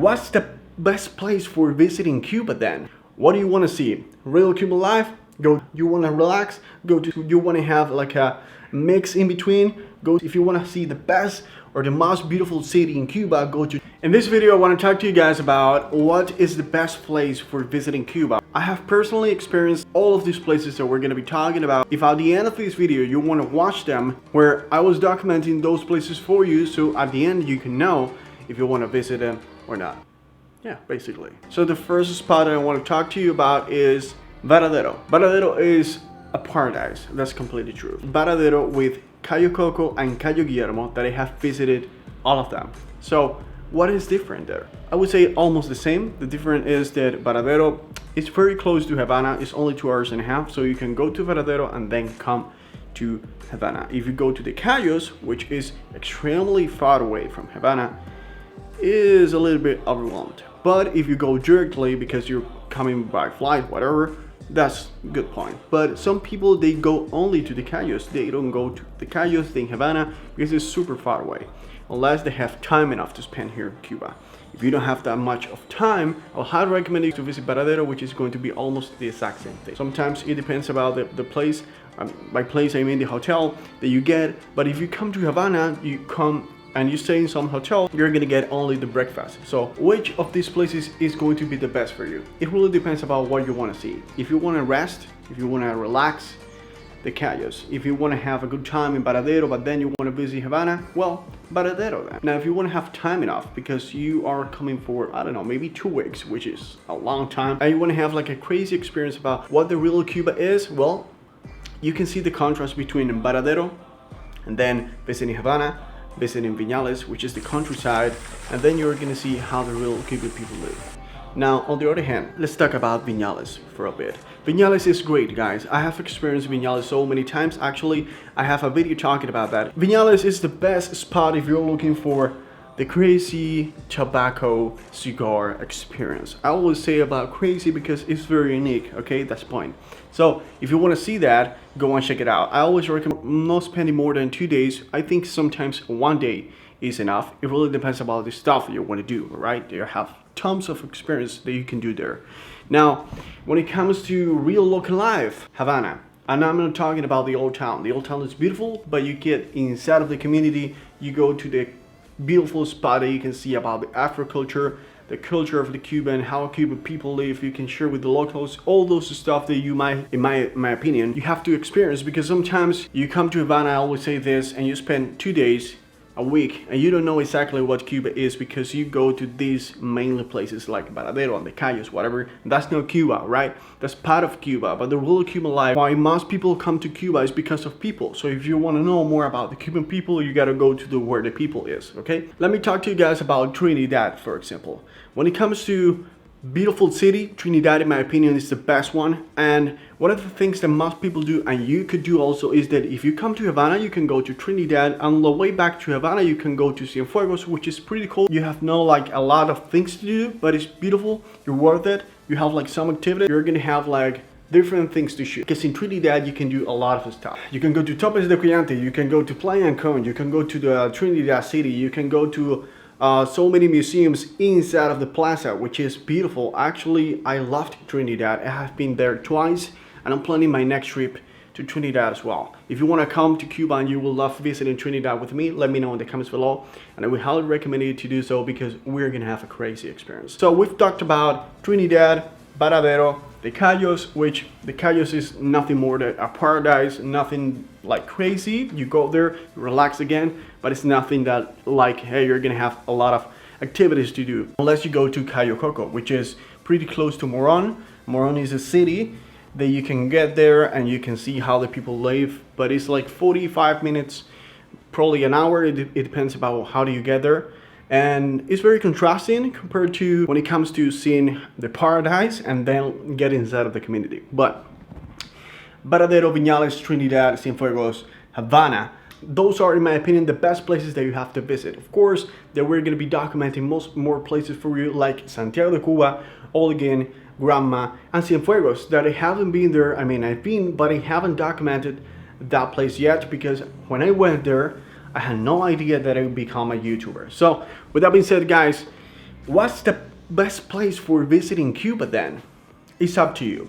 What's the best place for visiting Cuba then? What do you want to see? Real Cuban life? Go. You want to relax? Go to. You want to have like a mix in between? Go. If you want to see the best or the most beautiful city in Cuba, go to. In this video, I want to talk to you guys about what is the best place for visiting Cuba. I have personally experienced all of these places that we're going to be talking about. If at the end of this video you want to watch them, where I was documenting those places for you, so at the end you can know if you want to visit them or not. Yeah, basically. So the first spot I want to talk to you about is Varadero. Varadero is a paradise. That's completely true. Varadero with Cayo Coco and Cayo Guillermo, that I have visited all of them. So what is different there? I would say almost the same. The difference is that Varadero is very close to Havana. It's only 2 hours and a half, so you can go to Varadero and then come to Havana. If you go to the Cayos, which is extremely far away from Havana, is a little bit overwhelmed. But if you go directly because you're coming by flight, whatever, that's a good point. But some people, they go only to the Cayos. They don't go to the Cayos, then Havana, because it's super far away, unless they have time enough to spend here in Cuba. If you don't have that much of time, I'll highly recommend you to visit Varadero, which is going to be almost the exact same thing. Sometimes it depends about the place. By place I mean the hotel that you get. But if you come to Havana, you come and you stay in some hotel, you're gonna get only the breakfast. So which of these places is going to be the best for you? It really depends about what you want to see. If you want to rest, if you want to relax, the Cayos. If you want to have a good time in Varadero, but then you want to visit Havana, well, Varadero then. Now, if you want to have time enough, because you are coming for, I don't know, maybe 2 weeks, which is a long time, and you want to have like a crazy experience about what the real Cuba is, well, you can see the contrast between Varadero and then visiting Havana, visiting Viñales, which is the countryside, and then you're gonna see how the real Cuban people live. Now, on the other hand, let's talk about Viñales for a bit. Viñales is great, guys. I have experienced Viñales so many times. Actually, I have a video talking about that. Viñales is the best spot if you're looking for the crazy tobacco cigar experience. I always say about crazy because it's very unique, okay? That's the point. So if you want to see that, go and check it out. I always recommend not spending more than 2 days. I think sometimes 1 day is enough. It really depends about the stuff you want to do, right? You have tons of experience that you can do there. Now, when it comes to real local life, Havana, and I'm not talking about the old town. The old town is beautiful, but you get inside of the community, you go to the beautiful spot that you can see about the Afro culture, the culture of the Cuban, how Cuban people live. You can share with the locals all those stuff that you might, in my opinion, you have to experience, because sometimes you come to Havana, I always say this, and you spend 2 days, a week, and you don't know exactly what Cuba is, because you go to these mainly places like Varadero and the Cayos, whatever. That's not Cuba, right? That's part of Cuba, but the real Cuban life, why most people come to Cuba is because of people. So if you want to know more about the Cuban people, you gotta go to where the people is, okay? Let me talk to you guys about Trinidad, for example. When it comes to beautiful city, Trinidad in my opinion is the best one. And one of the things that most people do, and you could do also, is that if you come to Havana, you can go to Trinidad, and on the way back to Havana you can go to Cienfuegos, which is pretty cool. You have no like a lot of things to do, but it's beautiful, you're worth it. You have like some activity, you're gonna have like different things to shoot, because in Trinidad you can do a lot of stuff. You can go to Topes de Cuyante, you can go to Playa Ancon, you can go to the Trinidad city, you can go to so many museums inside of the plaza, which is beautiful. Actually, I loved Trinidad. I have been there twice, and I'm planning my next trip to Trinidad as well. If you want to come to Cuba and you will love visiting Trinidad with me, let me know in the comments below, and I would highly recommend you to do so, because we're gonna have a crazy experience. So we've talked about Trinidad, Varadero, the Cayos, which the Cayos is nothing more than a paradise, nothing like crazy. You go there, you relax again, but it's nothing that like, hey, you're gonna have a lot of activities to do, unless you go to Cayo Coco, which is pretty close to Moron. Moron is a city that you can get there and you can see how the people live, but it's like 45 minutes, probably an hour. It depends about how do you get there. And it's very contrasting compared to when it comes to seeing the paradise and then get inside of the community. But Varadero, Viñales, Trinidad, Cienfuegos, Havana, those are, in my opinion, the best places that you have to visit. Of course, that we're going to be documenting more places for you, like Santiago de Cuba, Oleguin, Granma, and Cienfuegos, that I haven't been there. I mean, I've been, but I haven't documented that place yet, because when I went there, I had no idea that I would become a YouTuber. So with that being said, guys, What's the best place for visiting Cuba then? It's up to you.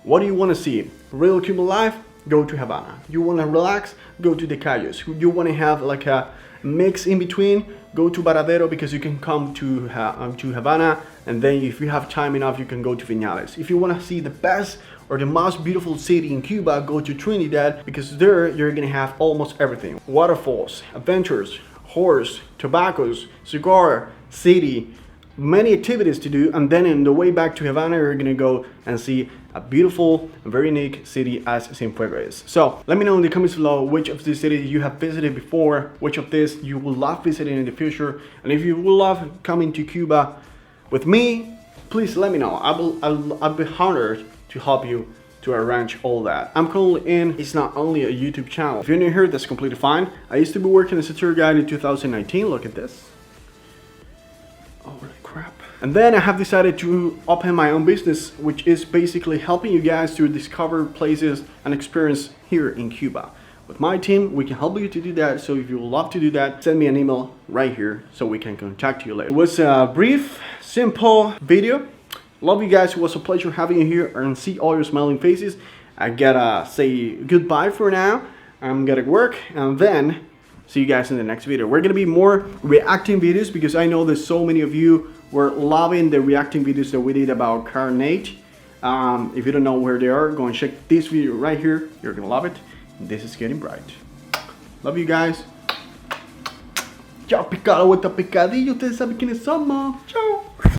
What do you want to see? Real Cuba life? Go to Havana. You want to relax? Go to the Cayos. You want to have like a mix in between? Go to Baradero, because you can come to Havana, and then if you have time enough, you can go to Vinales. If you want to see the best or the most beautiful city in Cuba, go to Trinidad, because there you're gonna have almost everything. Waterfalls, adventures, horse, tobaccos, cigar, city, many activities to do, and then in the way back to Havana, you're gonna go and see a beautiful, very unique city as Cienfuegos is. So let me know in the comments below which of these cities you have visited before, which of these you would love visiting in the future, and if you would love coming to Cuba with me, please let me know. I'll be honored to help you to arrange all that. I'm currently in, it's not only a YouTube channel. If you're new here, that's completely fine. I used to be working as a tour guide in 2019, look at this. Holy crap. And then I have decided to open my own business, which is basically helping you guys to discover places and experience here in Cuba. With my team, we can help you to do that. So if you would love to do that, send me an email right here so we can contact you later. It was a brief, simple video. Love you guys. It was a pleasure having you here and see all your smiling faces. I gotta say goodbye for now. I'm gonna work and then see you guys in the next video. We're gonna be more reacting videos, because I know that so many of you were loving the reacting videos that we did about Carnage. If you don't know where they are, go and check this video right here. You're gonna love it. This is Getting Bright. Love you guys. Chao picado, vuelta picadillo. Ustedes saben quiénes somos. Chao.